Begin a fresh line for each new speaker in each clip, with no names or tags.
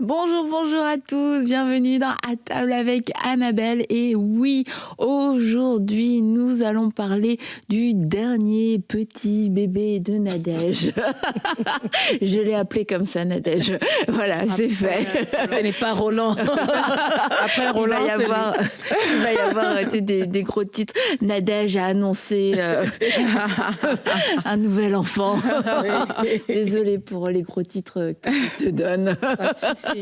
Bonjour, bonjour à tous, bienvenue dans À table avec Annabelle. Et oui, aujourd'hui, nous allons parler du dernier petit bébé de Nadège. Je l'ai appelé comme ça, Nadège. Voilà, c'est fait.
Ce n'est pas Roland.
Après Roland, il va y avoir des gros titres. Nadège a annoncé un nouvel enfant. Désolée pour les gros titres que je te donne.
Pas de souci.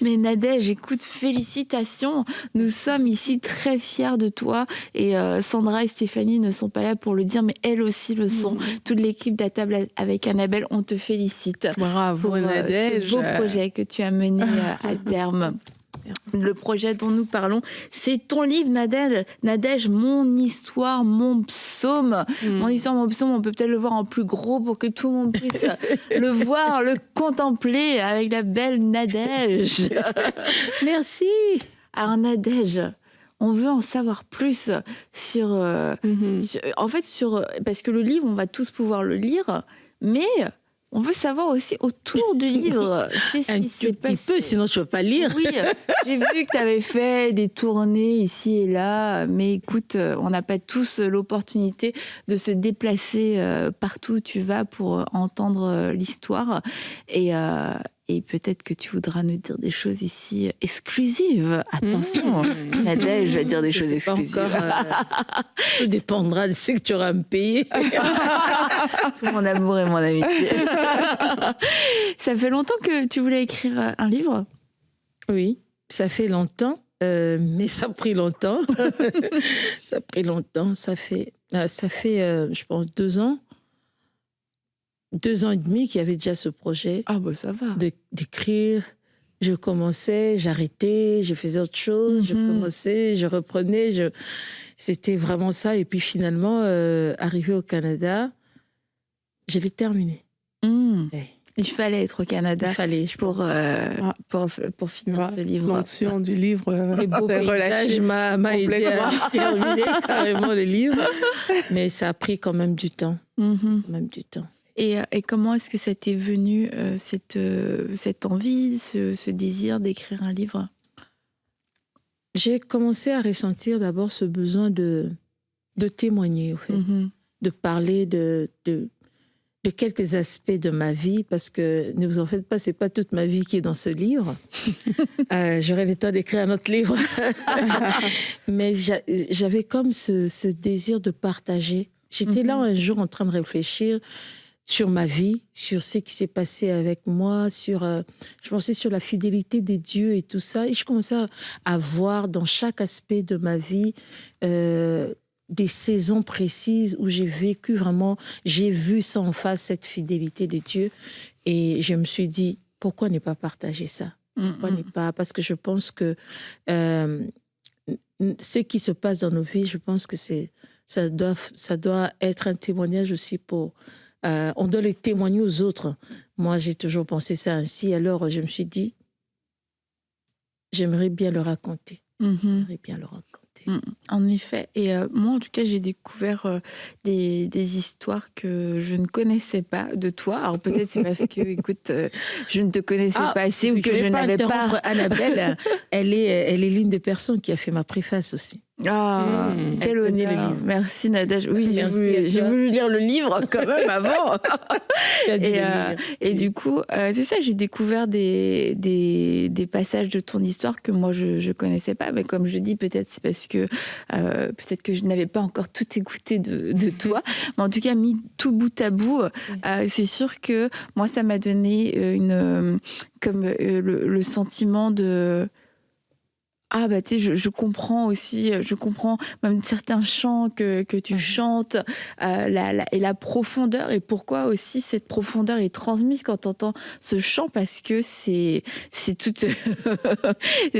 Mais Nadège, écoute, félicitations. Nous sommes ici très fiers de toi. Et Sandra et Stéphanie ne sont pas là pour le dire, mais elles aussi le sont. Toute l'équipe d'À table avec Annabelle, on te félicite.
Bravo,
pour
Nadège.
ce beau projet que tu as mené à terme. Merci. Le projet dont nous parlons, c'est ton livre, Nadège, mon histoire, mon psaume. Mon histoire, mon psaume, on peut peut-être le voir en plus gros pour que tout le monde puisse le voir, le contempler avec la belle Nadège.
Merci.
Alors Nadège, on veut en savoir plus sur, parce que le livre, on va tous pouvoir le lire, mais on veut savoir aussi autour du livre qu'est-ce qui s'est passé.
Un petit peu, sinon tu ne peux pas lire.
Oui, j'ai vu que tu avais fait des tournées ici et là, mais écoute, on n'a pas tous l'opportunité de se déplacer partout où tu vas pour entendre l'histoire. Et peut-être que tu voudras nous dire des choses ici exclusives. Attention, Nadège, je vais dire des choses exclusives.
Tout dépendra de ce que tu auras à me payer.
Tout mon amour et mon amitié. Ça fait longtemps que tu voulais écrire un livre ?
Oui, ça fait longtemps, mais ça a pris longtemps. Ça a pris longtemps. Ça fait, je pense, 2 ans. 2 ans et demi qu'il y avait déjà ce projet.
Ah bah ça va.
D'écrire. Je commençais, j'arrêtais, je faisais autre chose, je commençais, je reprenais. C'était vraiment ça. Et puis finalement, arrivé au Canada, je l'ai terminé.
Ouais. Il fallait être au Canada pour finir ce livre.
Mention du livre.
Les beaux paysages m'a aidé à terminer carrément le livre. Mais ça a pris quand même du temps. Même du temps.
Et comment est-ce que ça t'est venu, cette envie, ce désir d'écrire un livre ?
J'ai commencé à ressentir d'abord ce besoin de témoigner, au fait. De parler de quelques aspects de ma vie, parce que ne vous en faites pas, c'est pas toute ma vie qui est dans ce livre. J'aurai le temps d'écrire un autre livre. Mais j'avais comme ce désir de partager. J'étais là un jour en train de réfléchir sur ma vie, sur ce qui s'est passé avec moi, je pensais sur la fidélité des dieux et tout ça. Et je commençais à voir dans chaque aspect de ma vie des saisons précises où j'ai vécu vraiment, j'ai vu ça en face, cette fidélité des dieux. Et je me suis dit, pourquoi ne pas partager ça ? Pourquoi ne pas ? Parce que je pense que ce qui se passe dans nos vies, je pense que ça doit être un témoignage aussi pour... on doit le témoigner aux autres. Moi, j'ai toujours pensé ça ainsi. Alors, je me suis dit, j'aimerais bien le raconter. J'aimerais bien le raconter.
En effet. Et moi, en tout cas, j'ai découvert des histoires que je ne connaissais pas de toi. Alors, peut-être c'est parce que, écoute, je ne te connaissais pas assez ou que je n'avais pas...
Annabelle, elle est l'une des personnes qui a fait ma préface aussi.
Ah, quel honneur. Merci Nadège. Oui, j'ai voulu lire le livre quand même avant. Et du coup, c'est ça, j'ai découvert des passages de ton histoire que moi je connaissais pas. Mais comme je dis, peut-être c'est parce que je n'avais pas encore tout écouté de toi. Mais en tout cas, mis tout bout à bout, c'est sûr que moi ça m'a donné le sentiment de... Ah bah tu sais, je comprends aussi, je comprends même certains chants que tu chantes, et la profondeur, et pourquoi aussi cette profondeur est transmise quand tu entends ce chant, parce que c'est tout...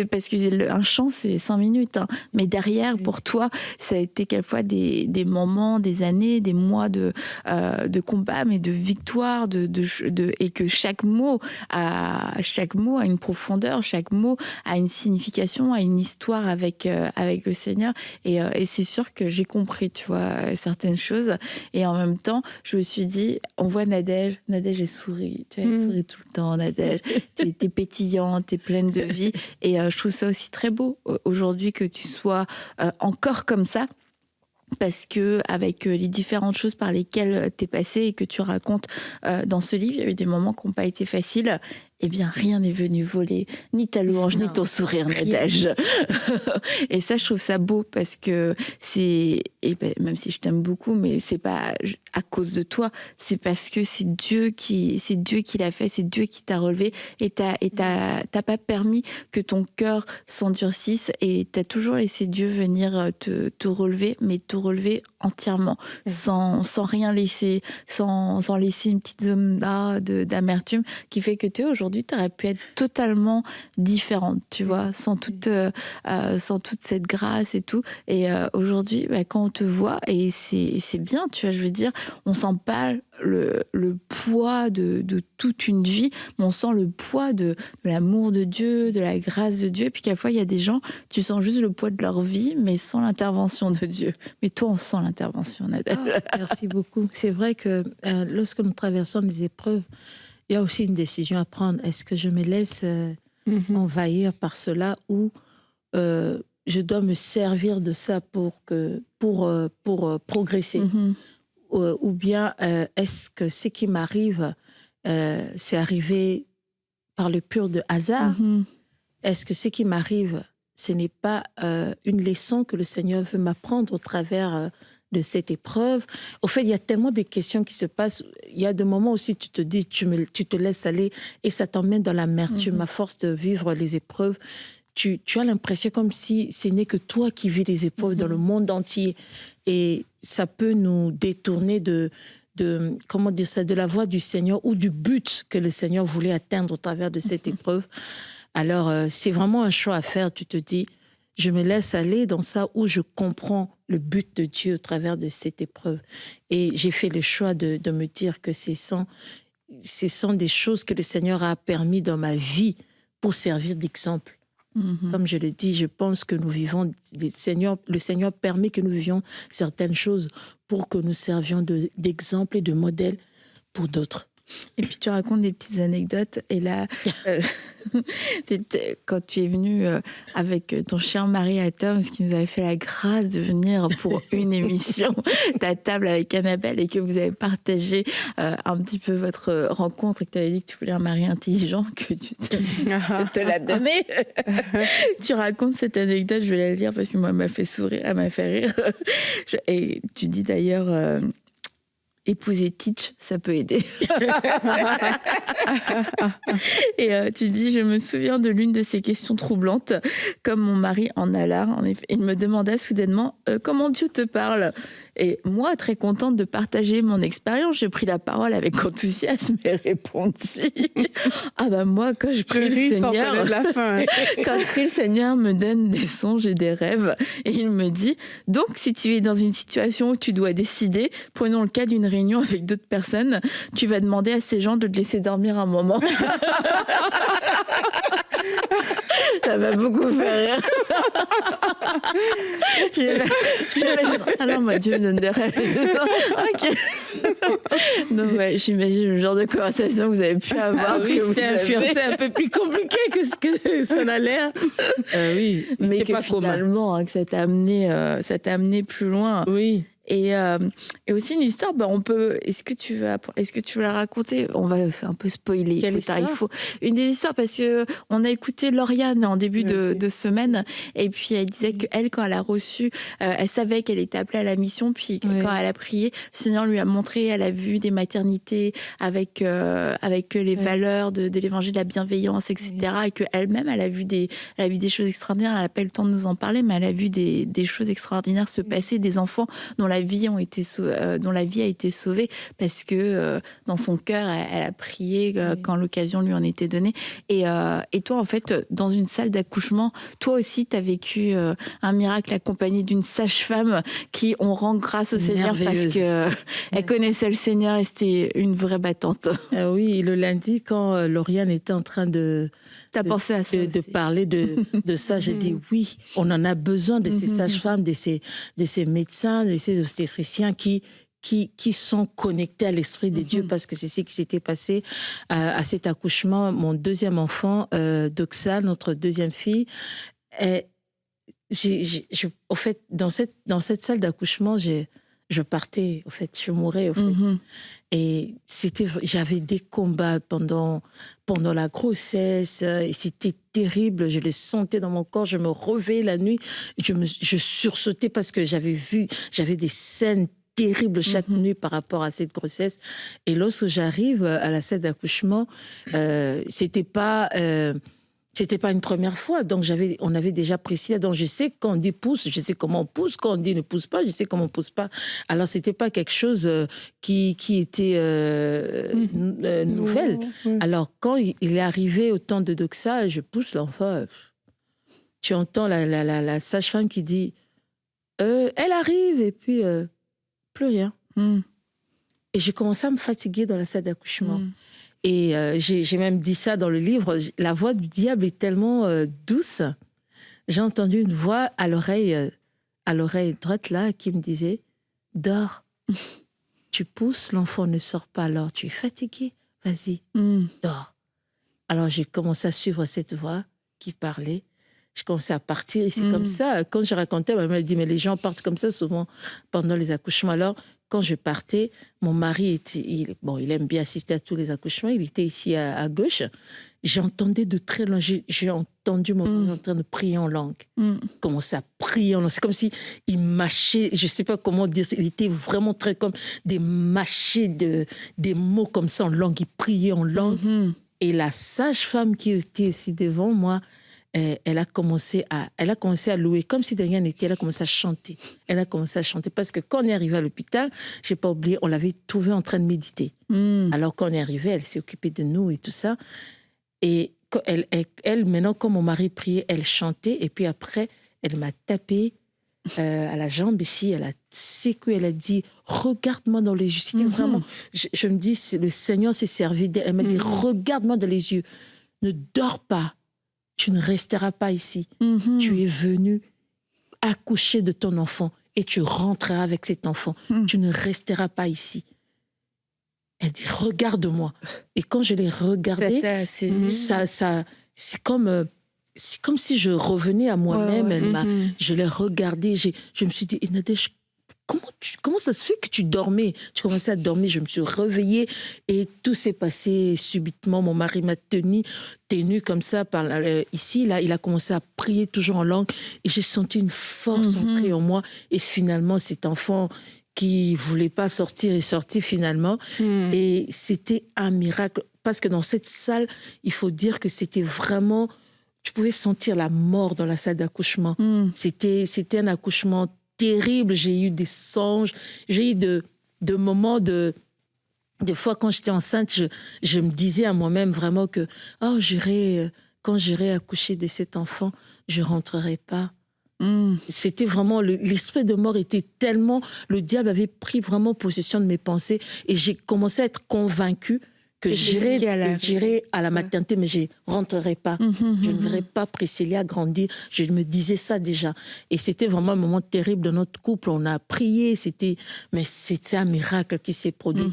parce que un chant c'est 5 minutes, hein, mais derrière, pour toi, ça a été quelquefois des moments, des années, des mois de combat, mais de victoire, et que chaque mot a une profondeur, chaque mot a une signification, a une histoire avec le Seigneur. Et c'est sûr que j'ai compris, tu vois, certaines choses. Et en même temps, je me suis dit, on voit Nadège, elle sourit. Tu vois, elle sourit tout le temps, Nadège. T'es pétillante, t'es pleine de vie. Et je trouve ça aussi très beau aujourd'hui que tu sois encore comme ça. Parce que avec les différentes choses par lesquelles t'es passée et que tu racontes dans ce livre, il y a eu des moments qui n'ont pas été faciles. Eh bien, rien n'est venu voler, ni ta louange, ni ton sourire, Nadège. Et ça, je trouve ça beau parce que même si je t'aime beaucoup, mais c'est pas à cause de toi, c'est parce que c'est Dieu qui l'a fait, c'est Dieu qui t'a relevé et t'as pas permis que ton cœur s'endurcisse et t'as toujours laissé Dieu venir te relever, mais te relever entièrement, sans rien laisser, sans laisser une petite zone là d'amertume qui fait que tu es aujourd'hui, tu aurais pu être totalement différente, tu vois, sans toute cette grâce et tout. Et aujourd'hui, quand on te voit, et c'est bien, tu vois, je veux dire, on sent pas le poids de toute une vie, mais on sent le poids de l'amour de Dieu, de la grâce de Dieu. Et puis quelquefois, il y a des gens, tu sens juste le poids de leur vie, mais sans l'intervention de Dieu. Mais toi, on sent l'intervention, Nadège.
Merci beaucoup. C'est vrai que lorsque nous traversons des épreuves, il y a aussi une décision à prendre. Est-ce que je me laisse envahir par cela ou je dois me servir de ça pour progresser ou bien est-ce que ce qui m'arrive, c'est arrivé par le pur de hasard? Est-ce que ce qui m'arrive, ce n'est pas une leçon que le Seigneur veut m'apprendre au travers de cette épreuve? Au fait, il y a tellement de questions qui se passent. Il y a des moments aussi tu te dis, tu te laisses aller et ça t'emmène dans l'amertume à force de vivre les épreuves. Tu as l'impression comme si ce n'est que toi qui vis les épreuves dans le monde entier. Et ça peut nous détourner de comment dire ça, de la voie du Seigneur ou du but que le Seigneur voulait atteindre au travers de cette épreuve. Alors, c'est vraiment un choix à faire. Tu te dis, je me laisse aller dans ça où je comprends le but de Dieu au travers de cette épreuve. Et j'ai fait le choix de me dire que ce sont des choses que le Seigneur a permis dans ma vie pour servir d'exemple. Comme je le dis, je pense que nous vivons, le Seigneur permet que nous vivions certaines choses pour que nous servions d'exemple et de modèle pour d'autres.
Et puis tu racontes des petites anecdotes. Et là, quand tu es venu avec ton cher mari Atom, qui nous avait fait la grâce de venir pour une émission, ta table avec Annabelle, et que vous avez partagé un petit peu votre rencontre et que tu avais dit que tu voulais un mari intelligent, que tu te l'as donné. Tu racontes cette anecdote, je vais la lire parce que moi, elle m'a fait sourire, elle m'a fait rire. Et tu dis d'ailleurs... épouser Teach, ça peut aider. Et tu dis, je me souviens de l'une de ces questions troublantes, comme mon mari en a l'art. En effet, il me demanda soudainement comment Dieu te parle. Et moi, très contente de partager mon expérience, j'ai pris la parole avec enthousiasme et répondis. Ah bah moi, quand je prie le Seigneur, quand je prie le Seigneur me donne des songes et des rêves. Et il me dit, donc si tu es dans une situation où tu dois décider, prenons le cas d'une réunion avec d'autres personnes, tu vas demander à ces gens de te laisser dormir un moment. Ça m'a beaucoup fait rire. J'imagine, alors moi Dieu me donne des rêves. Ok. Donc ouais, j'imagine le genre de conversation que vous avez pu avoir.
Oui, c'était un peu plus compliqué que ce que ça a l'air. Oui,
mais que finalement, que ça t'a amené plus loin.
Oui.
Et aussi une histoire, on peut. Est-ce que tu veux la raconter? On va un peu spoiler.
Quelle histoire?
Il faut une des histoires parce que on a écouté Lauriane en début de semaine et puis elle disait qu'elle, quand elle a reçu, elle savait qu'elle était appelée à la mission. Puis quand elle a prié, le Seigneur lui a montré, elle a vu des maternités avec les valeurs de l'évangile, de la bienveillance, etc. Et qu'elle-même, elle a vu des choses extraordinaires. Elle n'a pas eu le temps de nous en parler, mais elle a vu des choses extraordinaires se passer, des enfants dont la vie dont la vie a été sauvée parce que dans son cœur, elle a prié quand l'occasion lui en était donnée. Et toi, en fait, dans une salle d'accouchement, toi aussi, tu as vécu un miracle accompagné d'une sage-femme qui on rend grâce au Seigneur parce qu'elle connaissait le Seigneur et c'était une vraie battante.
Oui, le lundi, quand Lauriane était en train de
pensé à ça
de parler de ça, j'ai dit oui, on en a besoin de ces sages-femmes, de ces médecins, de ces obstétriciens qui sont connectés à l'Esprit de Dieu, parce que c'est ce qui s'était passé à cet accouchement. Mon deuxième enfant, Doxa, notre deuxième fille, au fait, dans cette salle d'accouchement, je partais, au fait, je mourais, au fait. Et j'avais des combats pendant la grossesse, et c'était terrible, je les sentais dans mon corps, je me réveillais la nuit, je sursautais parce que j'avais des scènes terribles chaque nuit par rapport à cette grossesse. Et lorsque j'arrive à la salle d'accouchement, c'était pas une première fois, donc on avait déjà Priscilla, donc je sais quand on dit pousse, je sais comment on pousse, quand on dit ne pousse pas, je sais comment on pousse pas. Alors c'était pas quelque chose qui était nouvelle. Alors quand il est arrivé au temps de Doxa, je pousse l'enfant, tu entends la sage-femme qui dit elle arrive, et puis plus rien. Et j'ai commencé à me fatiguer dans la salle d'accouchement. Et j'ai même dit ça dans le livre, la voix du diable est tellement douce. J'ai entendu une voix à l'oreille droite là qui me disait « Dors, tu pousses, l'enfant ne sort pas, alors tu es fatigué, vas-y, dors ». Alors j'ai commencé à suivre cette voix qui parlait. Je commençais à partir, et c'est comme ça. Quand je racontais, ma mère dit « Mais les gens partent comme ça souvent pendant les accouchements ». Alors, quand je partais, mon mari, il aime bien assister à tous les accouchements, il était ici à gauche. J'entendais de très loin, j'ai entendu mon mari en train de prier en langue. Commencer à prier en langue. C'est comme si il mâchait, je ne sais pas comment dire, il était vraiment très comme des mâchés, des mots comme ça en langue. Il priait en langue. Et la sage-femme qui était ici devant moi, elle a commencé à louer comme si de rien n'était. Elle a commencé à chanter. Parce que quand on est arrivé à l'hôpital, j'ai pas oublié, on l'avait trouvée en train de méditer. Alors quand on est arrivé, elle s'est occupée de nous et tout ça. Et elle, maintenant, quand mon mari priait, elle chantait. Et puis après, elle m'a tapé à la jambe ici. Elle a secoué, elle a dit « Regarde-moi dans les yeux ». C'était vraiment... Je me dis, le Seigneur s'est servi d'elle. Elle m'a dit « Regarde-moi dans les yeux. Ne dors pas. Tu ne resteras pas ici. Tu es venu accoucher de ton enfant et tu rentreras avec cet enfant. Tu ne resteras pas ici. » Elle dit « Regarde-moi ». Et quand je l'ai regardée, c'est comme si je revenais à moi-même. Je l'ai regardée, je me suis dit « Nadège, comment ça se fait que tu dormais ?» Tu commençais à dormir, je me suis réveillée et tout s'est passé subitement. Mon mari m'a tenu comme ça ici. Là, il a commencé à prier toujours en langue et j'ai senti une force entrer en moi. Et finalement, cet enfant qui voulait pas sortir est sorti finalement. Et c'était un miracle parce que dans cette salle, il faut dire que c'était vraiment... Tu pouvais sentir la mort dans la salle d'accouchement. C'était un accouchement terrible, j'ai eu des songes, j'ai eu de moments des fois quand j'étais enceinte, je me disais à moi-même vraiment que quand j'irai accoucher de cet enfant, je rentrerai pas. C'était vraiment, l'esprit de mort était tellement, le diable avait pris vraiment possession de mes pensées et j'ai commencé à être convaincue que j'irai à la maternité, mais je ne rentrerai pas. Je ne verrai pas Priscilla grandir. Je me disais ça déjà. Et c'était vraiment un moment terrible de notre couple. On a prié, mais c'était un miracle qui s'est produit.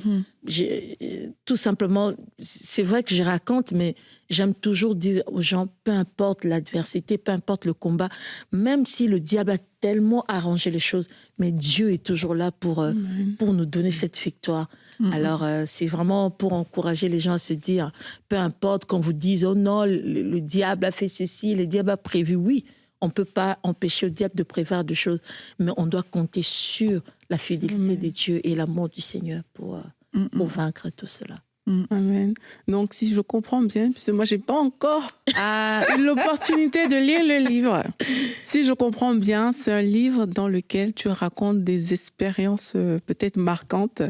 Tout simplement, c'est vrai que je raconte, mais j'aime toujours dire aux gens, peu importe l'adversité, peu importe le combat, même si le diable a tellement arrangé les choses, mais Dieu est toujours là pour nous donner cette victoire. Alors, c'est vraiment pour encourager les gens à se dire, peu importe qu'on vous dise, oh non, le diable a fait ceci, le diable a prévu. Oui, on ne peut pas empêcher le diable de prévoir des choses, mais on doit compter sur la fidélité de Dieu et l'amour du Seigneur pour vaincre tout cela.
Amen. Donc, si je comprends bien, puisque moi, je n'ai pas encore eu l'opportunité de lire le livre. Si je comprends bien, c'est un livre dans lequel tu racontes des expériences peut-être marquantes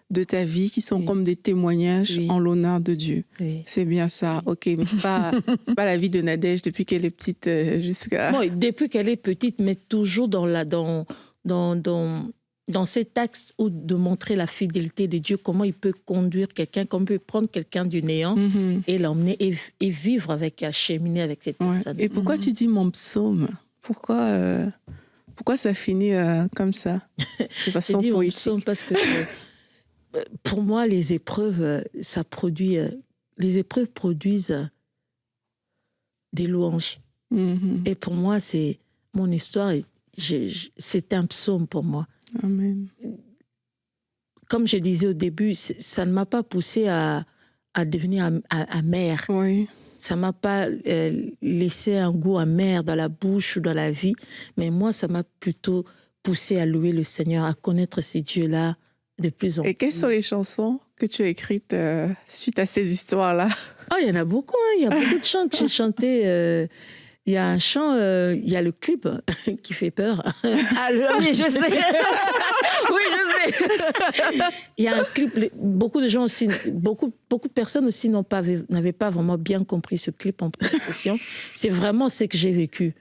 de ta vie qui sont comme des témoignages en l'honneur de Dieu. Oui. C'est bien ça. OK, mais pas la vie de Nadège depuis qu'elle est petite jusqu'à...
Bon, depuis qu'elle est petite, mais toujours dans cet axe où de montrer la fidélité de Dieu, comment il peut conduire quelqu'un, comment il peut prendre quelqu'un du néant et l'emmener et vivre avec, cheminer avec cette personne.
Et pourquoi tu dis mon psaume ? Pourquoi ça finit comme ça, de façon poétique ?
Mon psaume parce que pour moi, les épreuves, les épreuves produisent des louanges. Et pour moi, c'est mon histoire, c'est un psaume pour moi.
Amen.
Comme je disais au début, ça ne m'a pas poussée à devenir amère.
Oui.
Ça ne m'a pas laissé un goût amer dans la bouche ou dans la vie, mais moi, ça m'a plutôt poussée à louer le Seigneur, à connaître ces dieux-là de plus en plus.
Et quelles sont les chansons que tu as écrites suite à ces histoires-là ?
Il y en a beaucoup. Il y a beaucoup de chants que j'ai chantés. Il y a un chant, il y a le clip qui fait peur.
Oui, je sais. Oui, je sais.
Il y a un clip, beaucoup de gens aussi, beaucoup de personnes aussi n'avaient pas vraiment bien compris ce clip en présentation. C'est vraiment ce que j'ai vécu.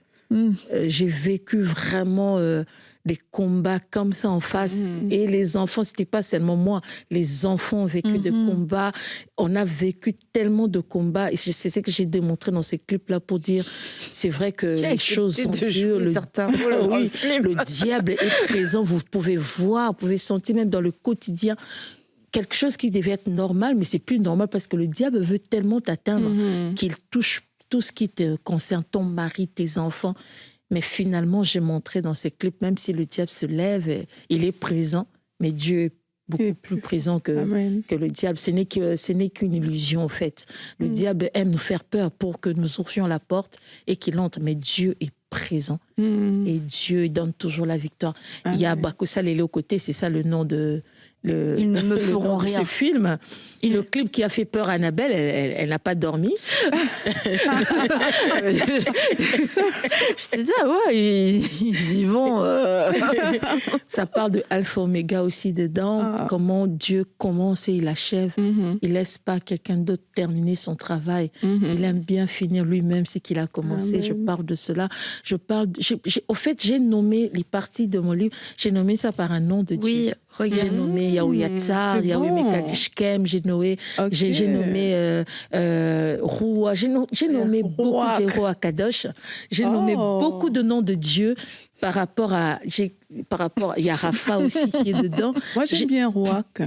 J'ai vécu vraiment des combats comme ça en face. Et les enfants, c'était pas seulement moi, les enfants ont vécu des combats. On a vécu tellement de combats. Et c'est ce que j'ai démontré dans ces clips-là pour dire, c'est vrai que les choses sont dures. Le diable est présent. Vous pouvez voir, vous pouvez sentir même dans le quotidien quelque chose qui devait être normal, mais c'est plus normal parce que le diable veut tellement t'atteindre qu'il touche tout ce qui te concerne, ton mari, tes enfants. Mais finalement, j'ai montré dans ces clips, même si le diable se lève, il est présent, mais Dieu est beaucoup plus présent que le diable. Ce n'est qu'une illusion, en fait. Le diable aime nous faire peur pour que nous ouvrions la porte et qu'il entre, mais Dieu est présent. Et Dieu donne toujours la victoire. Il y a Bakossa Lélé aux côtés, c'est ça le nom de...
Ils ne me feront rien.
Ce film, le clip qui a fait peur à Annabelle, elle n'a pas dormi.
Je te dis, ils y vont.
Ça parle de Alpha Oméga aussi dedans, comment Dieu commence et il achève. Il laisse pas quelqu'un d'autre terminer son travail. Il aime bien finir lui-même ce qu'il a commencé. Je parle de cela. Au fait, j'ai nommé les parties de mon livre, j'ai nommé ça par un nom de Dieu.
Oui, regarde.
J'ai nommé Yahweh Yatsar, Yahweh Mekadishkem, j'ai nommé Roua, j'ai nommé beaucoup de Roua Kadosh, j'ai nommé beaucoup de noms de Dieu par rapport à... il y a Rafa aussi qui est dedans.
Moi, j'aime bien Rouak.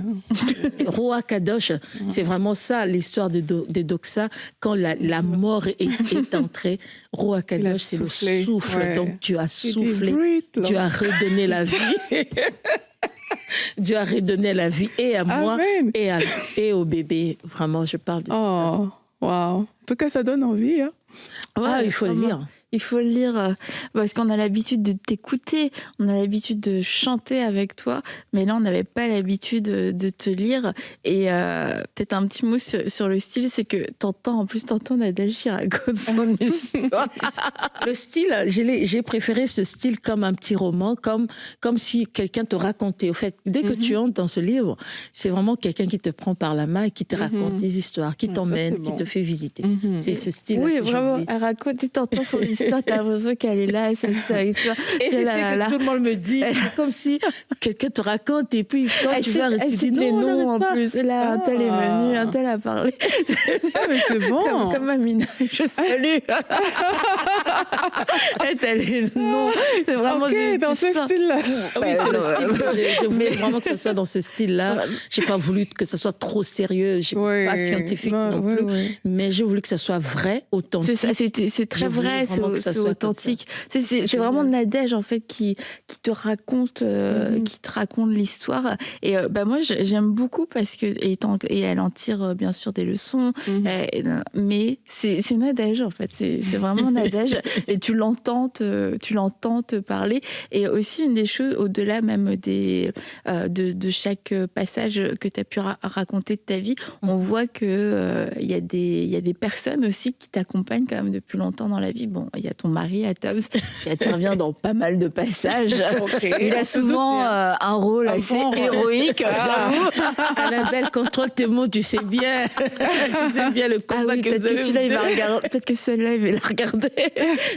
Roua Kadosh, c'est vraiment ça, l'histoire de Doxa. Quand la mort est entrée, Roua Kadosh, c'est le souffle. Donc, tu as soufflé, tu as redonné la vie. Dieu a redonné la vie et à moi et au bébé. Vraiment, je parle de tout ça.
Wow. En tout cas, ça donne envie. Hein.
Il faut le lire.
Il faut le lire parce qu'on a l'habitude de t'écouter, on a l'habitude de chanter avec toi, mais là on n'avait pas l'habitude de te lire. Et peut-être un petit mot sur le style, c'est que t'entends Nadège qui raconte son histoire.
Le style, j'ai préféré ce style comme un petit roman, comme si quelqu'un te racontait. Au fait, dès que tu entres dans ce livre, c'est vraiment quelqu'un qui te prend par la main et qui te raconte des histoires, qui t'emmène, qui te fait visiter. C'est ce style.
Oui, vraiment, elle raconte et t'entends son histoire. T'as l'impression qu'elle est là, et c'est avec toi.
Et c'est ça que tout le monde me dit, comme si quelqu'un te raconte et puis quand tu vas, tu dis
les noms en plus. Et là, un tel est venu, un tel a parlé.
Mais c'est bon.
Comme Amina, je salue. Elle est le nom. C'est vraiment
dans ce style-là.
Oui, c'est le style. Je voulais vraiment que ce soit dans ce style-là. J'ai pas voulu que ce soit trop sérieux. J'ai pas scientifique non plus. Mais j'ai voulu que ce soit vrai, authentique.
C'est très vrai. C'est c'est authentique. C'est vraiment Nadège en fait qui te raconte l'histoire. Et moi j'aime beaucoup parce que et elle en tire bien sûr des leçons. Mais c'est Nadège en fait. C'est vraiment Nadège. Et tu l'entends te parler. Et aussi une des choses au-delà même de chaque passage que tu as pu raconter de ta vie, on voit que il y a des personnes aussi qui t'accompagnent quand même depuis longtemps dans la vie. Bon, il y a ton mari, Atoms, qui intervient dans pas mal de passages. Il a souvent un rôle assez héroïque, j'avoue.
Annabelle, contrôle tes mots, tu sais bien. Tu sais bien le combat que vous avez.
Peut-être que celle-là, il va la regarder.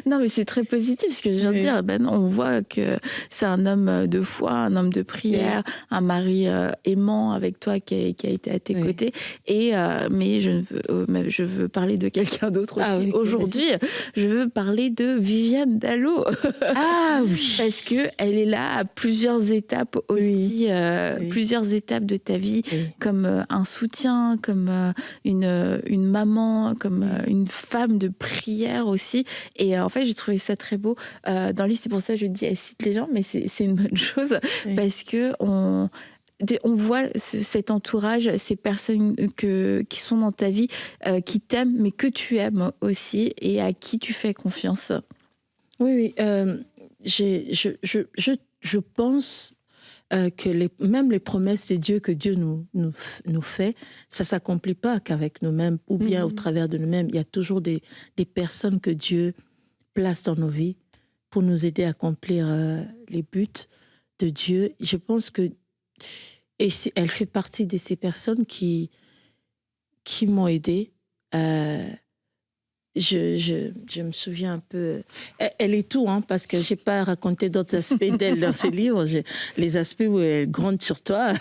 Non, mais c'est très positif, ce que je viens de dire. On voit que c'est un homme de foi, un homme de prière, un mari aimant avec toi qui a été à tes côtés. Mais je veux parler de quelqu'un d'autre aussi. Aujourd'hui, je veux parler de Viviane Dallot.
Ah oui.
Parce qu'elle est là à plusieurs étapes aussi, plusieurs étapes de ta vie, comme un soutien, comme une maman, comme une femme de prière aussi. Et en fait, j'ai trouvé ça très beau. Dans le livre, c'est pour ça que je dis, elle cite les gens, mais c'est une bonne chose parce que on voit cet entourage, ces personnes qui sont dans ta vie, qui t'aiment, mais que tu aimes aussi et à qui tu fais confiance.
Oui. Je pense que même les promesses de Dieu que Dieu nous fait, ça ne s'accomplit pas qu'avec nous-mêmes ou bien au travers de nous-mêmes. Il y a toujours des personnes que Dieu place dans nos vies pour nous aider à accomplir les buts de Dieu. Je pense que elle fait partie de ces personnes qui m'ont aidée. Je me souviens un peu. Elle est tout, parce que j'ai pas raconté d'autres aspects d'elle dans ce livre. Les aspects où elle est grande sur toi.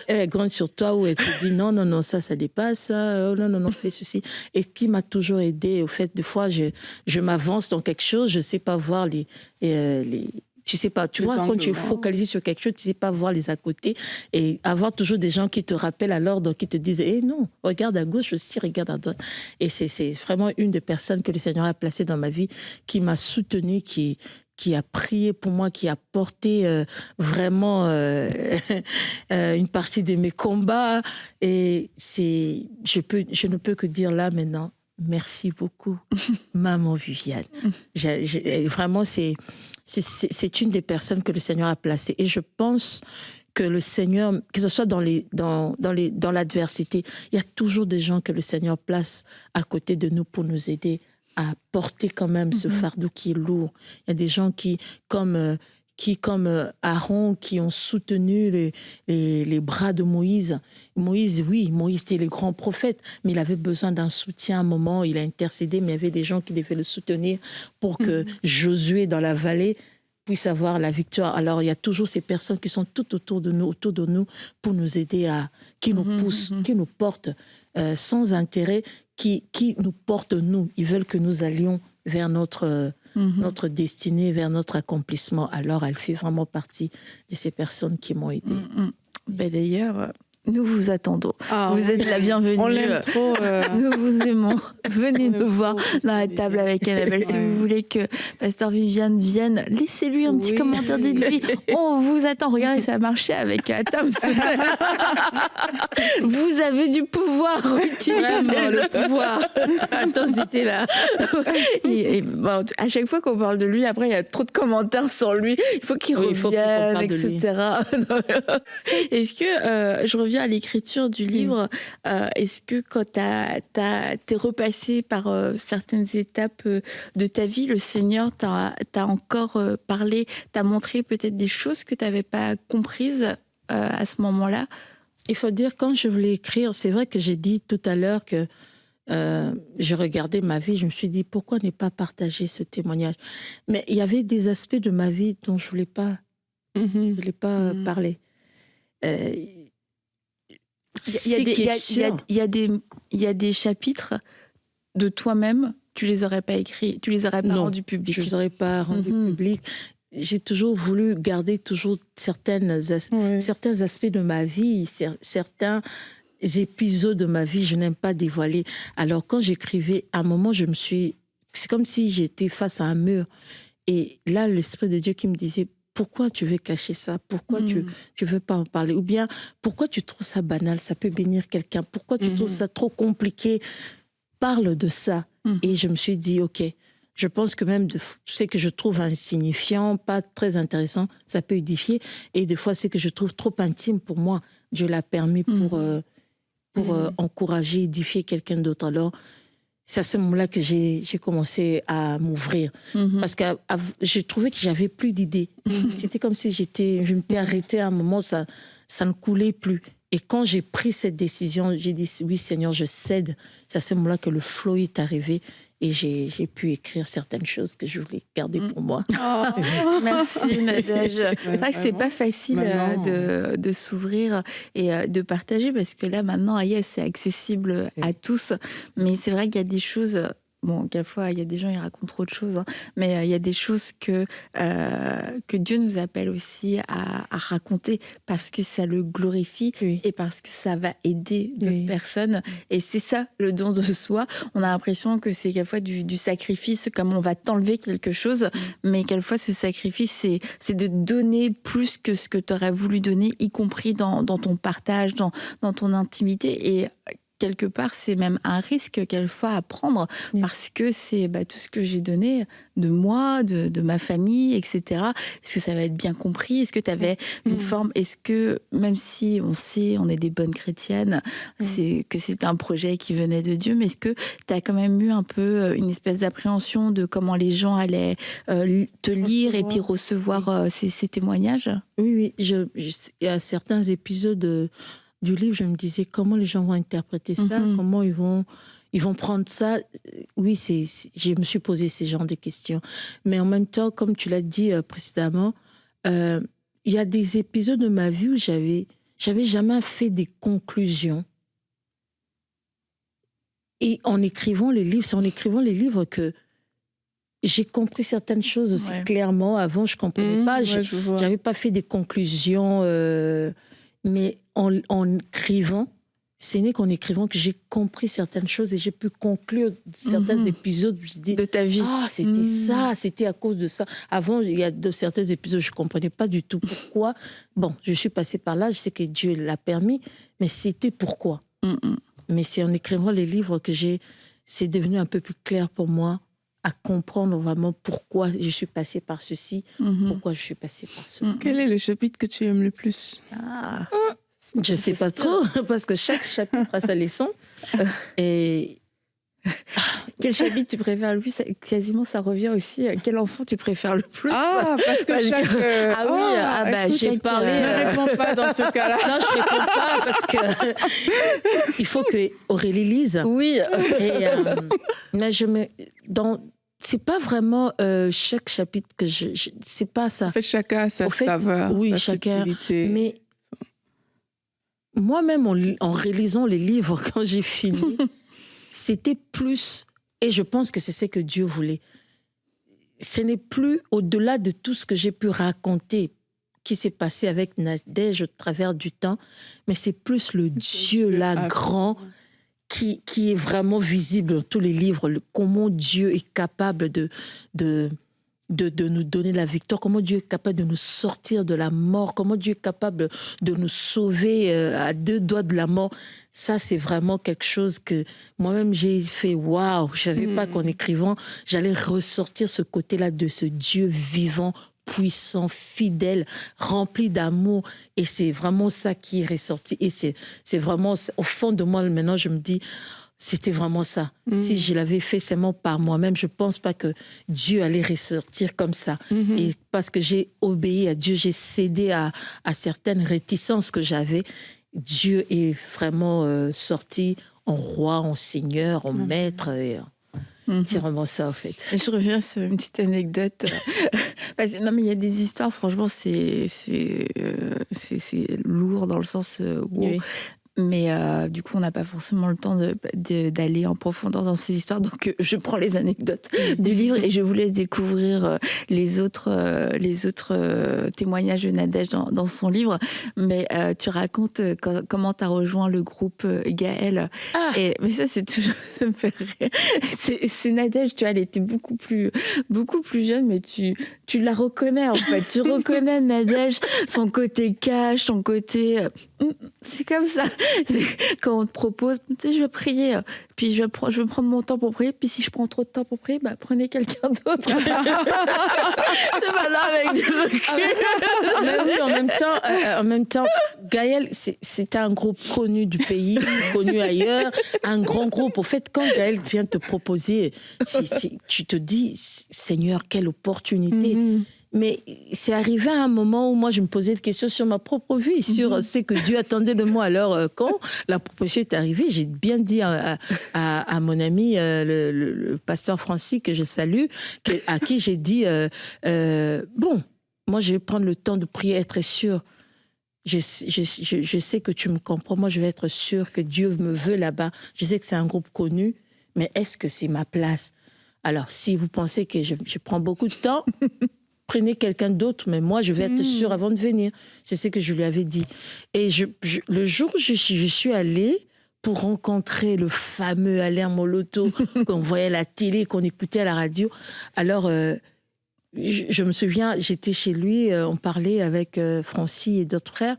Elle est grande sur toi, où elle te dit non, ça dépasse. Oh, non, fais ceci. Et qui m'a toujours aidée. Au fait, des fois, je m'avance dans quelque chose, je sais pas voir les tu sais pas, tu vois, quand tu es focalisé sur quelque chose, tu sais pas voir les à côté et avoir toujours des gens qui te rappellent à l'ordre, qui te disent non, regarde à gauche aussi, regarde à droite. Et c'est vraiment une des personnes que le Seigneur a placées dans ma vie, qui m'a soutenue, qui a prié pour moi, qui a porté vraiment une partie de mes combats. Et je ne peux que dire là maintenant, merci beaucoup, maman Viviane. Vraiment, c'est une des personnes que le Seigneur a placées. Et je pense que le Seigneur, que ce soit dans l'adversité, il y a toujours des gens que le Seigneur place à côté de nous pour nous aider à porter quand même ce fardeau qui est lourd. Il y a des gens qui, comme Aaron, qui ont soutenu les bras de Moïse. Moïse était le grand prophète, mais il avait besoin d'un soutien à un moment. Il a intercédé, mais il y avait des gens qui devaient le soutenir pour que Josué, dans la vallée, puisse avoir la victoire. Alors, il y a toujours ces personnes qui sont tout autour de nous, pour nous aider qui nous poussent, qui nous portent sans intérêt, qui nous portent, nous. Ils veulent que nous allions vers notre destinée, vers notre accomplissement. Alors, elle fait vraiment partie de ces personnes qui m'ont aidée.
D'ailleurs, nous vous attendons. Vous êtes la bienvenue.
On l'aime trop.
Nous vous aimons. Venez nous voir dans la table avec Annabelle. Si vous voulez que Pasteur Viviane vienne, laissez-lui un petit commentaire, dites-lui. On vous attend. Regardez, ça a marché avec Atoms. Vous avez du pouvoir.
Vraiment, le pouvoir. Attends, c'était là.
À chaque fois qu'on parle de lui, après, il y a trop de commentaires sur lui. Il faut qu'il revienne, etc. Est-ce que, je reviens à l'écriture du livre, est-ce que quand t'es repassé par certaines étapes de ta vie, le Seigneur t'a encore parlé, t'a montré peut-être des choses que t'avais pas comprises à ce moment-là?
Il faut dire, quand je voulais écrire, c'est vrai que j'ai dit tout à l'heure que je regardais ma vie, je me suis dit, pourquoi ne pas partager ce témoignage? Mais il y avait des aspects de ma vie dont je voulais pas parler.
Il y a des chapitres de toi-même, tu les aurais pas écrits, tu les aurais pas rendus publics.
Je les aurais pas rendus publics. J'ai toujours voulu garder certains aspects de ma vie, certains épisodes de ma vie, je n'aime pas dévoiler. Alors, quand j'écrivais, à un moment, c'est comme si j'étais face à un mur. Et là, l'Esprit de Dieu qui me disait, pourquoi tu veux cacher ça? Pourquoi tu veux pas en parler? Ou bien, pourquoi tu trouves ça banal? Ça peut bénir quelqu'un. Pourquoi tu trouves ça trop compliqué? Parle de ça. Et je me suis dit, OK, je pense que même ce que je trouve insignifiant, pas très intéressant, ça peut édifier. Et des fois, c'est que je trouve trop intime pour moi. Dieu l'a permis pour encourager, édifier quelqu'un d'autre. Alors, c'est à ce moment-là que j'ai commencé à m'ouvrir. Parce que j'ai trouvé que j'avais plus d'idées. C'était comme si je m'étais arrêtée à un moment, ça ne coulait plus. Et quand j'ai pris cette décision, j'ai dit, oui Seigneur, je cède. C'est à ce moment-là que le flow est arrivé. Et j'ai pu écrire certaines choses que je voulais garder pour moi.
Oh, merci Nadège. C'est vrai que c'est pas facile de s'ouvrir et de partager parce que là maintenant, c'est accessible à tous. Mais c'est vrai qu'il y a des choses. Bon, quelquefois, il y a des gens, ils racontent trop de choses, hein, mais il y a des choses que Dieu nous appelle aussi à raconter parce que ça le glorifie et parce que ça va aider d'autres personnes. Et c'est ça, le don de soi. On a l'impression que c'est quelquefois du sacrifice, comme on va t'enlever quelque chose, mais quelquefois, ce sacrifice, c'est de donner plus que ce que tu aurais voulu donner, y compris dans ton partage, dans ton intimité. Et quelque part, c'est même un risque quelquefois à prendre parce que c'est tout ce que j'ai donné de moi, de ma famille, etc. Est-ce que ça va être bien compris? Est-ce que tu avais une forme? Est-ce que, même si on sait, on est des bonnes chrétiennes, c'est que c'était un projet qui venait de Dieu, mais est-ce que tu as quand même eu un peu une espèce d'appréhension de comment les gens allaient te lire et puis recevoir ces témoignages?
Oui. Il y a certains épisodes du livre, je me disais comment les gens vont interpréter ça, comment ils vont prendre ça. Oui, je me suis posé ces genres de questions. Mais en même temps, comme tu l'as dit précédemment, il y a des épisodes de ma vie où j'avais jamais fait des conclusions. Et en écrivant les livres, c'est en écrivant les livres que j'ai compris certaines choses aussi clairement. Avant, je comprenais pas. J'avais pas fait des conclusions, mais en écrivant, ce n'est qu'en écrivant que j'ai compris certaines choses et j'ai pu conclure certains épisodes. Je dis,
de ta vie.
Ah, c'était ça, c'était à cause de ça. Avant, il y a certains épisodes, je ne comprenais pas du tout pourquoi. Bon, je suis passée par là, je sais que Dieu l'a permis, mais c'était pourquoi. Mais c'est en écrivant les livres que c'est devenu un peu plus clair pour moi à comprendre vraiment pourquoi je suis passée par ceci, pourquoi je suis passée par cela.
Quel est le chapitre que tu aimes le plus?
Je ne sais pas trop, parce que chaque chapitre a sa leçon. Et
quel chapitre tu préfères le plus? Quasiment, ça revient aussi. Quel enfant tu préfères le plus?
Parce que
j'ai parlé.
Ne réponds pas dans ce cas-là.
Non, je ne réponds pas parce que il faut que Aurélie lise.
Oui.
Mais c'est pas vraiment chaque chapitre que c'est pas ça.
En fait, chacun a sa saveur.
Oui, chacun. Mais moi-même, en réalisant les livres quand j'ai fini, c'était plus, et je pense que c'est ce que Dieu voulait. Ce n'est plus au-delà de tout ce que j'ai pu raconter qui s'est passé avec Nadège au travers du temps, mais c'est plus le Dieu là grand qui est vraiment visible dans tous les livres, comment Dieu est capable de nous donner la victoire, comment Dieu est capable de nous sortir de la mort, comment Dieu est capable de nous sauver à 2 doigts de la mort. Ça, c'est vraiment quelque chose que moi-même, j'ai fait waouh. Je ne savais pas qu'en écrivant, j'allais ressortir ce côté-là de ce Dieu vivant, puissant, fidèle, rempli d'amour. Et c'est vraiment ça qui est ressorti. Et c'est vraiment, au fond de moi, maintenant, je me dis, c'était vraiment ça. Si je l'avais fait seulement par moi-même, je ne pense pas que Dieu allait ressortir comme ça. Et parce que j'ai obéi à Dieu, j'ai cédé à certaines réticences que j'avais, Dieu est vraiment sorti en roi, en seigneur, en maître. Et, c'est vraiment ça, en fait.
Et je reviens sur une petite anecdote. Non, mais il y a des histoires, franchement, c'est lourd dans le sens wow.
Oui.
Mais du coup, on n'a pas forcément le temps d'aller en profondeur dans ces histoires. Donc, je prends les anecdotes du livre et je vous laisse découvrir les autres témoignages de Nadège dans son livre. Mais tu racontes comment tu as rejoint le groupe Gaël. Mais ça, c'est toujours... ça me fait rire. C'est Nadège, tu vois, elle était beaucoup plus jeune, mais tu la reconnais, en fait. Tu reconnais Nadège, son côté cash, son côté... C'est comme ça. Quand on te propose, tu sais, je vais prier, puis je vais prendre mon temps pour prier, puis si je prends trop de temps pour prier, prenez quelqu'un d'autre. C'est maintenant avec du recul.
Mais oui, en même temps, Gaël, c'est un groupe connu du pays, connu ailleurs, un grand groupe. Au fait, quand Gaël vient te proposer, tu te dis, Seigneur, quelle opportunité. Mais c'est arrivé à un moment où moi, je me posais des questions sur ma propre vie, sur ce que Dieu attendait de moi. Alors, quand la proposition est arrivée, j'ai bien dit à mon ami, le pasteur Francis, que je salue, à qui j'ai dit, bon, moi, je vais prendre le temps de prier, être sûr. Je sais que tu me comprends. Moi, je vais être sûr que Dieu me veut là-bas. Je sais que c'est un groupe connu, mais est-ce que c'est ma place? Alors, si vous pensez que je prends beaucoup de temps... prenez quelqu'un d'autre, mais moi, je vais être sûre avant de venir. C'est ce que je lui avais dit. Et le jour où je suis allée pour rencontrer le fameux Alain Moloto, qu'on voyait à la télé, qu'on écoutait à la radio, alors, je me souviens, j'étais chez lui, on parlait avec Francis et d'autres frères.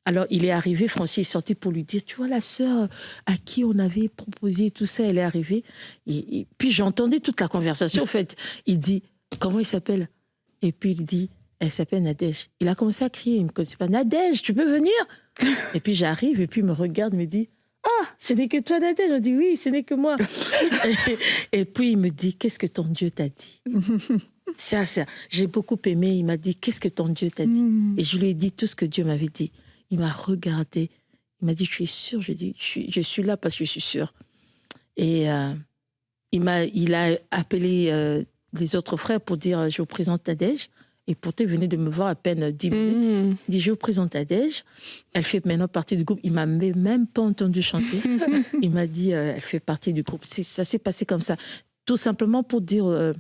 Alors, il est arrivé, Francis est sorti pour lui dire, tu vois, la sœur à qui on avait proposé tout ça, elle est arrivée. Et puis, j'entendais toute la conversation, en fait. Il dit, comment il s'appelle ? Et puis il dit, elle s'appelle Nadège. Il a commencé à crier, il ne me connaissait pas. Nadège, tu peux venir? Et puis j'arrive, et puis il me regarde, me dit, ah, ce n'est que toi, Nadège. Je dis, oui, ce n'est que moi. Et puis il me dit, qu'est-ce que ton Dieu t'a dit? Ça, j'ai beaucoup aimé. Il m'a dit, qu'est-ce que ton Dieu t'a dit? Et je lui ai dit tout ce que Dieu m'avait dit. Il m'a regardé. Il m'a dit, tu es sûr? Je dis, je suis là parce que je suis sûre. Et il a appelé... les autres frères pour dire je vous présente Nadège, et pourtant il venait de me voir à peine 10 minutes. Il dit je vous présente Nadège, elle fait maintenant partie du groupe. Il m'a même pas entendu chanter. Il m'a dit elle fait partie du groupe. Ça s'est passé comme ça, tout simplement pour dire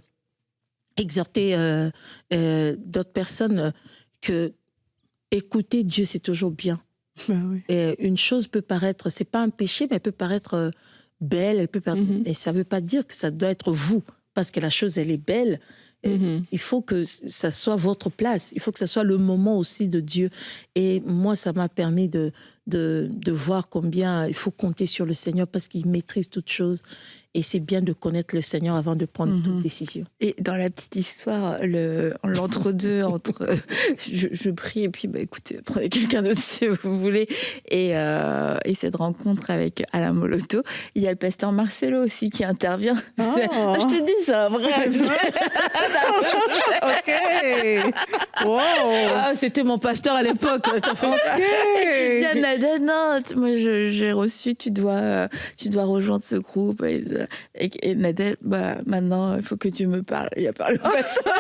exhorter d'autres personnes que écouter Dieu c'est toujours bien.
Oui.
Et une chose peut paraître, c'est pas un péché, mais elle peut paraître belle, elle peut paraître, et ça veut pas dire que ça doit être vous. Parce que la chose, elle est belle. Il faut que ça soit votre place. Il faut que ça soit le moment aussi de Dieu. Et moi, ça m'a permis de voir combien il faut compter sur le Seigneur parce qu'il maîtrise toutes choses. Et c'est bien de connaître le Seigneur avant de prendre toute décision.
Et dans la petite histoire, l'entre-deux, je prie et puis écoutez, prenez quelqu'un d'autre si vous voulez. Et cette rencontre avec Alain Moloto, il y a le pasteur Marcelo aussi qui intervient.
Oh.
Je te dis ça, vrai.
Ok. Wow.
Ah, c'était mon pasteur à l'époque. T'as fait
Il y a Nadège, non, moi j'ai reçu, tu dois rejoindre ce groupe. Et Nadège, maintenant, il faut que tu me parles. Il a parlé au pasteur.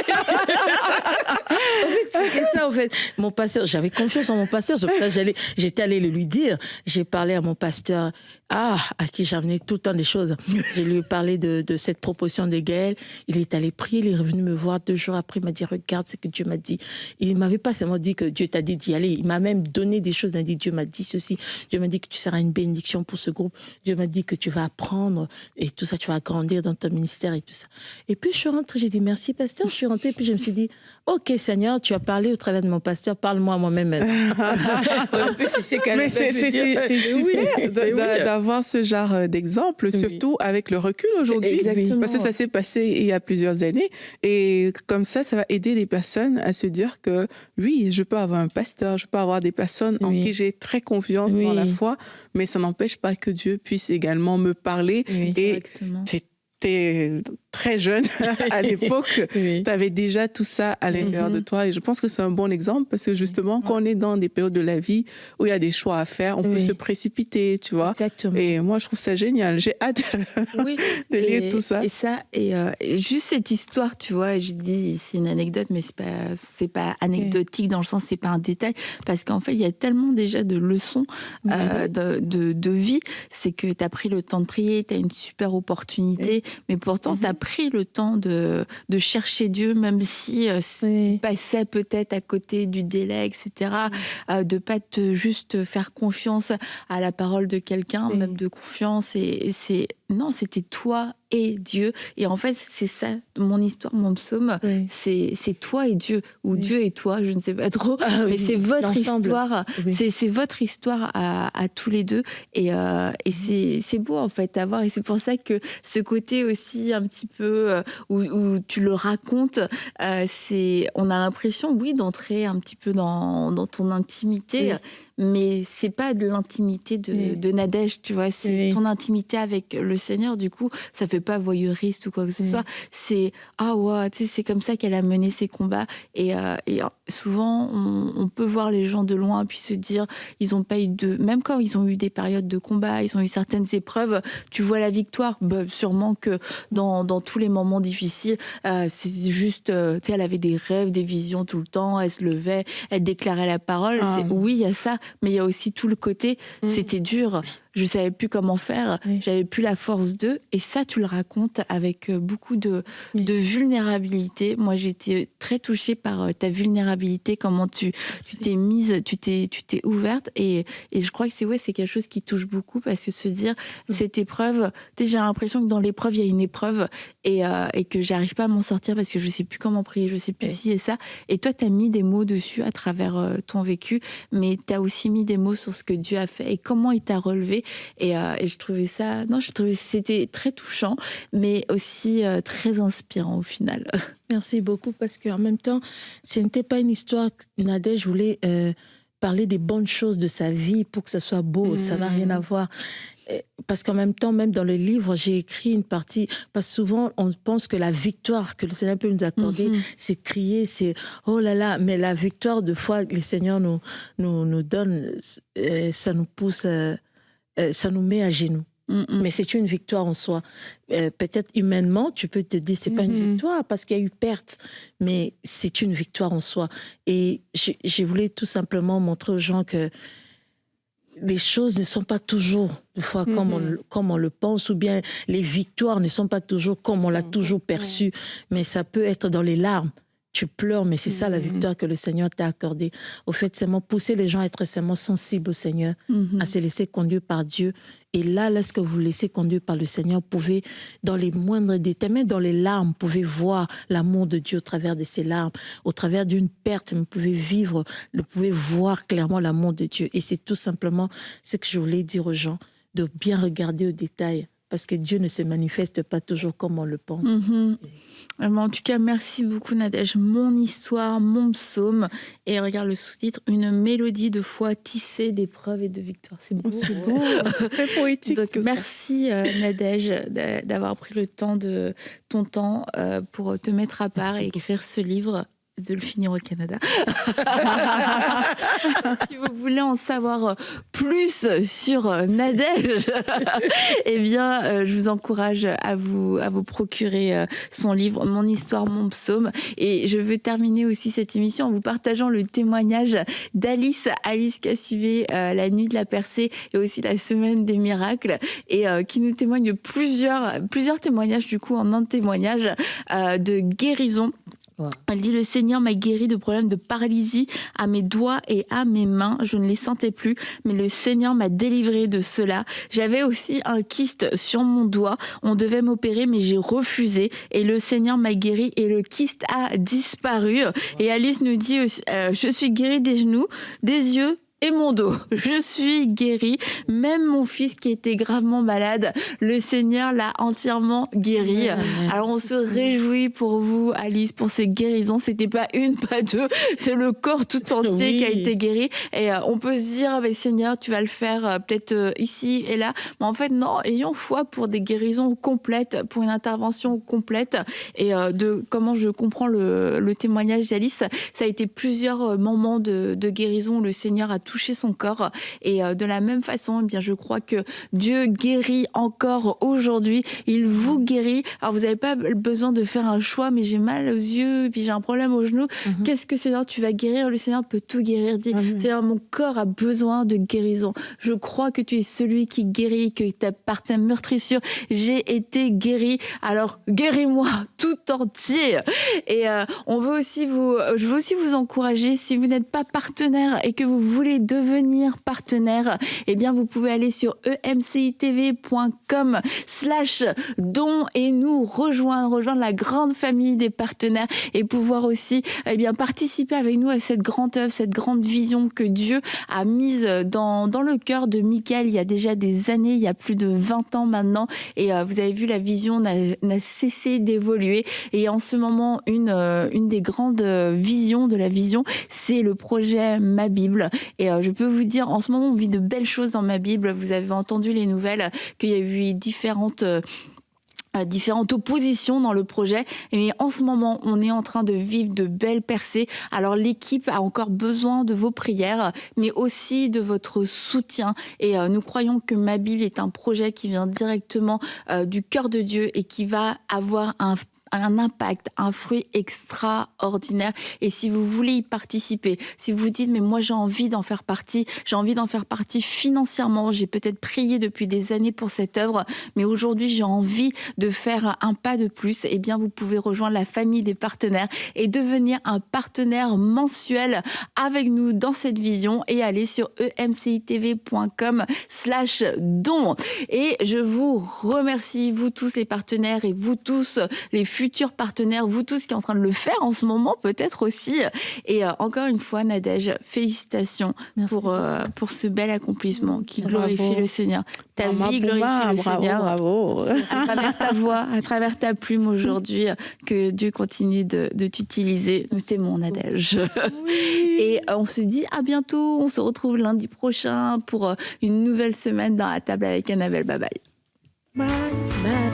En fait, c'était ça, en fait. Mon pasteur, j'avais confiance en mon pasteur, c'est pour ça que j'étais allée le lui dire. J'ai parlé à mon pasteur, à qui j'amenais tout le temps des choses. Je lui ai parlé de cette proposition de Gaël. Il est allé prier, il est revenu me voir 2 jours après, il m'a dit, regarde ce que Dieu m'a dit. Il ne m'avait pas seulement dit que Dieu t'a dit d'y aller, il m'a même donné des choses, il m'a dit, Dieu m'a dit ceci, Dieu m'a dit que tu seras une bénédiction pour ce groupe, Dieu m'a dit que tu vas apprendre et tout ça, tu vas grandir dans ton ministère et tout ça. Et puis je suis rentrée, j'ai dit, merci pasteur, je suis rentrée, puis je me suis dit, ok Seigneur, tu as parlé au travers de mon pasteur, parle-moi moi-même.
C'est super d'avoir ce genre d'exemple, surtout avec le recul aujourd'hui. Parce que ça s'est passé il y a plusieurs années. Et comme ça va aider les personnes à se dire que oui, je peux avoir un pasteur, je peux avoir des personnes en qui j'ai très confiance dans la foi, mais ça n'empêche pas que Dieu puisse également me parler. Et très jeune à l'époque,
Oui.
tu avais déjà tout ça à l'intérieur de toi. Et je pense que c'est un bon exemple parce que justement, quand on est dans des périodes de la vie où il y a des choix à faire, on peut se précipiter, tu vois.
Exactement.
Et moi, je trouve ça génial. J'ai hâte de lire tout ça.
Et juste cette histoire, tu vois, je dis c'est une anecdote, mais c'est pas anecdotique dans le sens, c'est pas un détail, parce qu'en fait, il y a tellement déjà de leçons de vie. C'est que tu as pris le temps de prier, tu as une super opportunité, mais pourtant, tu as pris le temps de chercher Dieu, même si tu passais peut-être à côté du délai, etc. De pas juste faire confiance à la parole de quelqu'un, même de confiance. Non, c'était toi et Dieu. Et en fait, c'est ça, mon histoire, mon psaume, c'est toi et Dieu, ou Dieu et toi, je ne sais pas trop, mais c'est votre histoire. C'est votre histoire à tous les deux. Et c'est beau, en fait, à voir. Et c'est pour ça que ce côté aussi, un petit peu, où tu le racontes, on a l'impression, d'entrer un petit peu dans ton intimité. Mais c'est pas de l'intimité de Nadège, tu vois, c'est ton intimité avec le Seigneur. Du coup, ça fait pas voyeuriste ou quoi que ce soit. C'est tu sais, c'est comme ça qu'elle a mené ses combats. Et souvent, on peut voir les gens de loin puis se dire, ils ont pas eu même quand ils ont eu des périodes de combat, ils ont eu certaines épreuves, tu vois la victoire. Sûrement que dans tous les moments difficiles, c'est juste, tu sais, elle avait des rêves, des visions tout le temps. Elle se levait, elle déclarait la parole. Oui, il y a ça. Mais il y a aussi tout le côté, c'était dur, je savais plus comment faire, j'avais plus la force d'eux. Et ça, tu le racontes avec beaucoup de vulnérabilité. Moi, j'étais très touchée par ta vulnérabilité, comment tu t'es mise, tu t'es ouverte. Et je crois que c'est quelque chose qui touche beaucoup, parce que se dire, cette épreuve, j'ai l'impression que dans l'épreuve, il y a une épreuve et que j'arrive pas à m'en sortir parce que je sais plus comment prier, je sais plus ci et ça. Et toi, tu as mis des mots dessus à travers ton vécu, mais tu as aussi mis des mots sur ce que Dieu a fait et comment il t'a relevé. Et je trouvais que c'était très touchant, mais aussi très inspirant au final.
Merci beaucoup, parce qu'en même temps, ce n'était pas une histoire que Nadège voulait parler des bonnes choses de sa vie pour que ça soit beau. Ça n'a rien à voir. Parce qu'en même temps, même dans le livre, j'ai écrit une partie, parce que souvent, on pense que la victoire que le Seigneur peut nous accorder, c'est crier, c'est oh là là, mais la victoire, de fois, le Seigneur nous donne, ça nous pousse, ça nous met à genoux. Mais c'est une victoire en soi. Peut-être humainement, tu peux te dire, c'est pas une victoire parce qu'il y a eu perte, mais c'est une victoire en soi. Et je voulais tout simplement montrer aux gens que les choses ne sont pas toujours, des fois, comme on le pense, ou bien les victoires ne sont pas toujours comme on l'a toujours perçu, mais ça peut être dans les larmes. Tu pleures, mais c'est ça la victoire que le Seigneur t'a accordée. Au fait, seulement pousser les gens à être seulement sensibles au Seigneur, à se laisser conduire par Dieu. Et là, lorsque vous vous laissez conduire par le Seigneur, vous pouvez, dans les moindres détails, même dans les larmes, vous pouvez voir l'amour de Dieu au travers de ces larmes, au travers d'une perte, vous pouvez voir clairement l'amour de Dieu. Et c'est tout simplement ce que je voulais dire aux gens, de bien regarder au détail, parce que Dieu ne se manifeste pas toujours comme on le pense.
En tout cas, merci beaucoup Nadège. Mon histoire, mon psaume. Et regarde le sous-titre, une mélodie de foi tissée d'épreuves et de victoires. C'est beau.
C'est beau, très poétique.
Donc, merci Nadège d'avoir pris le temps de ton temps pour te mettre à part et écrire ce livre. De le finir au Canada. Si vous voulez en savoir plus sur Nadège, eh bien, je vous encourage à vous procurer son livre, Mon histoire, mon psaume. Et je veux terminer aussi cette émission en vous partageant le témoignage d'Alice Cassivet, La nuit de la percée et aussi la semaine des miracles, et qui nous témoigne plusieurs témoignages, du coup, en un témoignage de guérison. Elle dit, le Seigneur m'a guéri de problèmes de paralysie à mes doigts et à mes mains. Je ne les sentais plus, mais le Seigneur m'a délivré de cela. J'avais aussi un kyste sur mon doigt. On devait m'opérer, mais j'ai refusé. Et le Seigneur m'a guéri et le kyste a disparu. Et Alice nous dit, je suis guérie des genoux, des yeux, et mon dos. Je suis guérie. Même mon fils qui était gravement malade, le Seigneur l'a entièrement guéri. Alors on se réjouit pour vous, Alice, pour ces guérisons. C'était pas une, pas deux, c'est le corps tout entier qui a été guéri. Et on peut se dire, mais Seigneur, tu vas le faire peut-être ici et là. Mais en fait, non, ayons foi pour des guérisons complètes, pour une intervention complète. Et de comment je comprends le témoignage d'Alice, ça a été plusieurs moments de guérison où le Seigneur a touché son corps. Et de la même façon, eh bien, je crois que Dieu guérit encore aujourd'hui. Il vous guérit. Alors, vous n'avez pas besoin de faire un choix, mais j'ai mal aux yeux, puis j'ai un problème au genou. Qu'est-ce que Seigneur, tu vas guérir? Le Seigneur peut tout guérir. Dis, Seigneur, mon corps a besoin de guérison. Je crois que tu es celui qui guérit, que par ta meurtrissure, j'ai été guéri. Alors, guéris-moi tout entier. Et je veux aussi vous encourager, si vous n'êtes pas partenaire et que vous voulez devenir partenaire, eh bien, vous pouvez aller sur emcitv.com/don et nous rejoindre la grande famille des partenaires et pouvoir aussi, eh bien, participer avec nous à cette grande œuvre, cette grande vision que Dieu a mise dans le cœur de Michael il y a déjà des années, il y a plus de 20 ans maintenant. Et vous avez vu, la vision n'a cessé d'évoluer. Et en ce moment, une des grandes visions de la vision, c'est le projet Ma Bible. Et je peux vous dire, en ce moment, on vit de belles choses dans Ma Bible. Vous avez entendu les nouvelles qu'il y a eu différentes oppositions dans le projet, mais en ce moment on est en train de vivre de belles percées. Alors l'équipe a encore besoin de vos prières, mais aussi de votre soutien, et nous croyons que Ma Bible est un projet qui vient directement du cœur de Dieu et qui va avoir un impact, un fruit extraordinaire. Et si vous voulez y participer, si vous vous dites, mais moi j'ai envie d'en faire partie financièrement, j'ai peut-être prié depuis des années pour cette œuvre, mais aujourd'hui j'ai envie de faire un pas de plus, eh bien vous pouvez rejoindre la famille des partenaires et devenir un partenaire mensuel avec nous dans cette vision, et aller sur emcitv.com/don. Et je vous remercie, vous tous les partenaires et vous tous les futurs partenaires, vous tous qui êtes en train de le faire en ce moment peut-être aussi. Et encore une fois, Nadège, félicitations pour ce bel accomplissement qui glorifie le Seigneur. Ta vie glorifie le Seigneur.
Bravo.
À travers ta voix, à travers ta plume aujourd'hui, que Dieu continue de t'utiliser. Nous t'aimons, Nadège. Oui. Et on se dit à bientôt. On se retrouve lundi prochain pour une nouvelle semaine dans la table avec Annabelle. Bye bye.
Bye bye.